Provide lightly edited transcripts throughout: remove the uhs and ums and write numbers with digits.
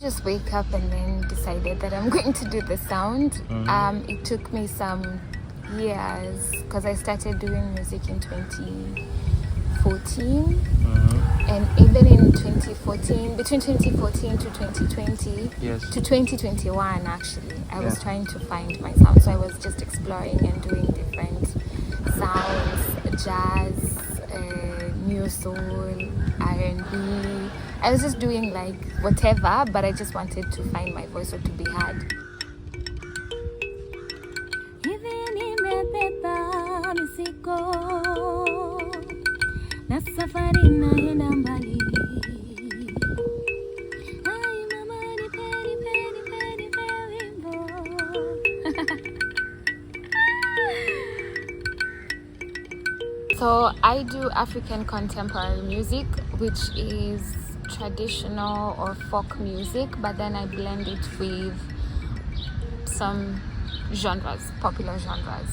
Just wake up and then decided that I'm going to do the sound. It took me some years because I started doing music in 2014. And even in 2014, between 2014 to 2020, to 2021 actually, I was trying to find my sound. So I was just exploring and doing different sounds, jazz, new soul, R&B. I was just doing like whatever, but I just wanted to find my voice or to be heard. So I do African contemporary music, which is traditional or folk music, but then I blend it with some genres, popular genres.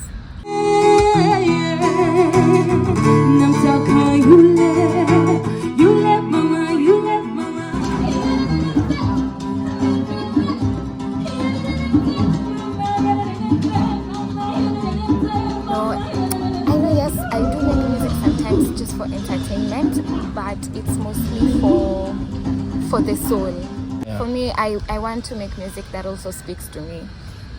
For entertainment, but it's mostly for the soul. For me, I want to make music that also speaks to me,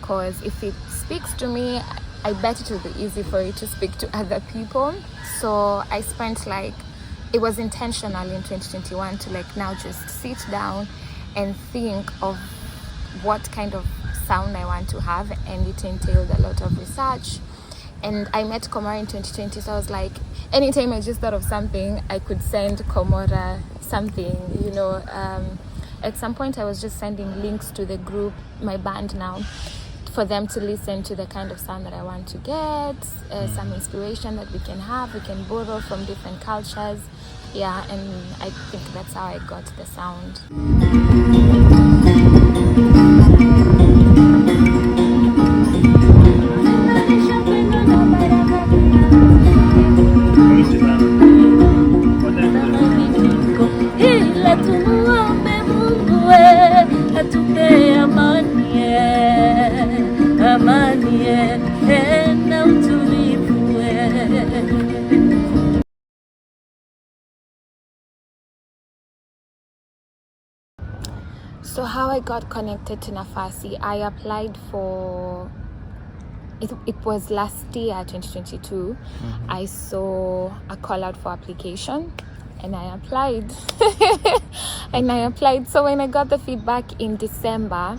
because if it speaks to me, I bet it will be easy for it to speak to other people. So I spent it was intentional in 2021 to now just sit down and think of what kind of sound I want to have, and it entailed a lot of research. And I met Komora in 2020, so I was like, anytime I just thought of something, I could send Komora something, At some point, I was just sending links to the group, my band now, for them to listen to the kind of sound that I want to get, some inspiration that we can borrow from different cultures. Yeah, and I think that's how I got the sound. So how I got connected to Nafasi, I applied for, it was last year, 2022. I saw a call out for application and I applied. So when I got the feedback in December,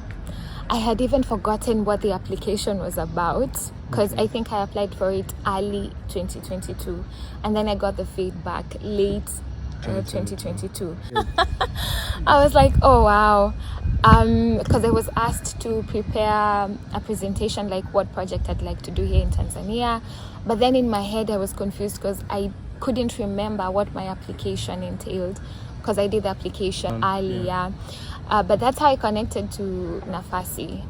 I had even forgotten what the application was about, because I think I applied for it early 2022. And then I got the feedback late 2022. I was like, oh wow, because I was asked to prepare a presentation, like what project I'd like to do here in Tanzania, but then in my head I was confused because I couldn't remember what my application entailed, because I did the application earlier. But that's how I connected to Nafasi.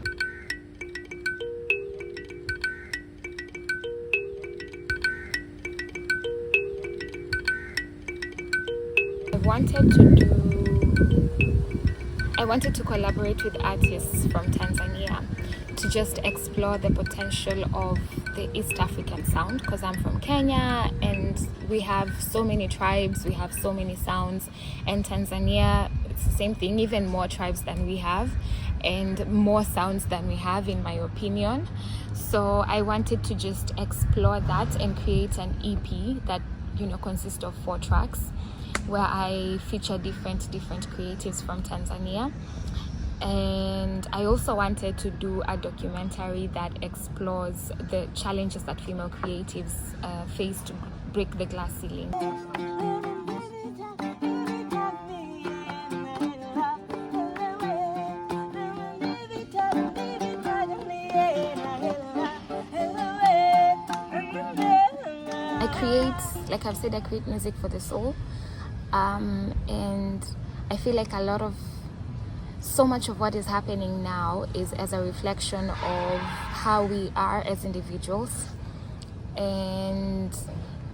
I wanted to collaborate with artists from Tanzania to just explore the potential of the East African sound, because I'm from Kenya and we have so many tribes, we have so many sounds, and Tanzania, it's the same thing, even more tribes than we have and more sounds than we have, in my opinion. So I wanted to just explore that and create an EP that consists of 4 tracks, where I feature different creatives from Tanzania. And I also wanted to do a documentary that explores the challenges that female creatives face to break the glass ceiling. Like I've said, I create music for the soul. And I feel like so much of what is happening now is as a reflection of how we are as individuals. And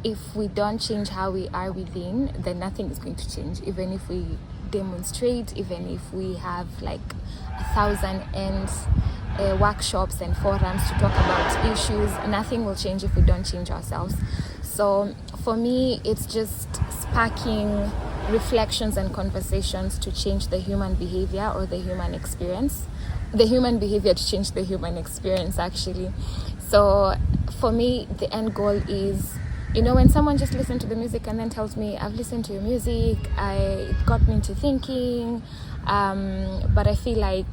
if we don't change how we are within, then nothing is going to change, even if we demonstrate, even if we have like 1,000 ends, workshops and forums to talk about issues, nothing will change if we don't change ourselves. So for me, it's just sparking reflections and conversations to change the human behavior or the human experience. The human behavior to change the human experience, actually. So for me, the end goal is, when someone just listens to the music and then tells me, I've listened to your music, it got me into thinking, but I feel like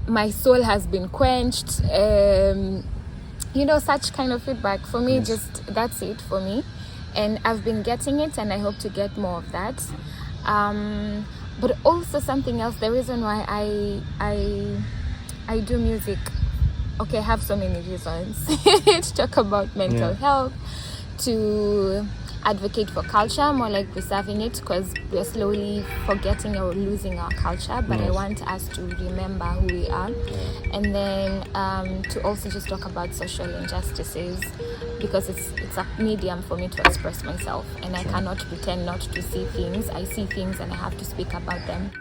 my soul has been quenched, such kind of feedback. For me, just that's it for me. And I've been getting it, and I hope to get more of that. But also something else, the reason why I do music, I have so many reasons to talk about mental health, to advocate for culture, more like preserving it, because we're slowly forgetting or losing our culture, but I want us to remember who we are. And then to also just talk about social injustices, because it's a medium for me to express myself, and I cannot pretend not to see things. I see things and I have to speak about them.